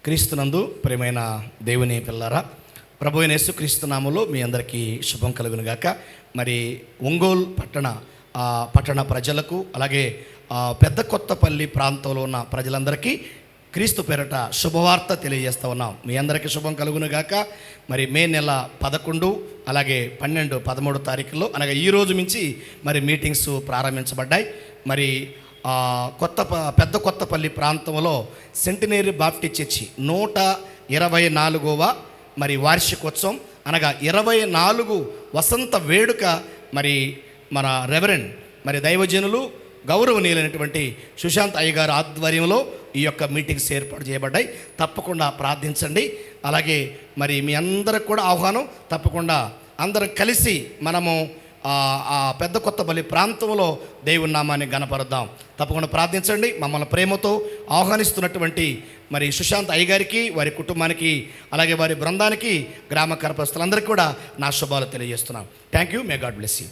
క్రీస్తునందు ప్రియమైన దేవుని పిల్లరా, ప్రభు అయిన యేసుక్రీస్తు నామములో మీ అందరికీ శుభం కలుగును గాక. మరి ఒంగోలు పట్టణ ప్రజలకు, అలాగే పెద్ద కొత్తపల్లి ప్రాంతంలో ఉన్న ప్రజలందరికీ క్రీస్తు పేరట శుభవార్త తెలియజేస్తూ ఉన్నాం. మీ అందరికీ శుభం కలుగును గాక. మరి మే నెల 11, అలాగే 12, 13 తారీఖుల్లో అనగా ఈ రోజు నుంచి మరి మీటింగ్స్ ప్రారంభించబడ్డాయి. మరి పెద్ద కొత్తపల్లి ప్రాంతంలో సెంటినరీ బాప్టిస్ట్ చర్చి 124వ మరి వార్షికోత్సవం అనగా 24 వసంత వేడుక మరి మన రెవరెండ్ మరి దైవజనులు గౌరవనీయులైనటువంటి సుశాంత్ అయ్య గారి ఆధ్వర్యంలో ఈ యొక్క మీటింగ్స్ ఏర్పాటు చేయబడ్డాయి. తప్పకుండా ప్రార్థించండి. అలాగే మరి మీ అందరికి కూడా ఆహ్వానం, తప్పకుండా అందరం కలిసి మనము ఆ పెద్ద కొత్తపల్లి ప్రాంతంలో దేవుని నామాన్ని గణపరుద్దాం. తప్పకుండా ప్రార్థించండి. మమ్మల్ని ప్రేమతో ఆహ్వానిస్తున్నటువంటి మరి సుశాంత్ అయ్య గారికి, వారి కుటుంబానికి, అలాగే వారి బృందానికి, గ్రామ కరపస్తులందరికీ కూడా నా శుభాలు తెలియజేస్తున్నాను. Thank you. May God bless you.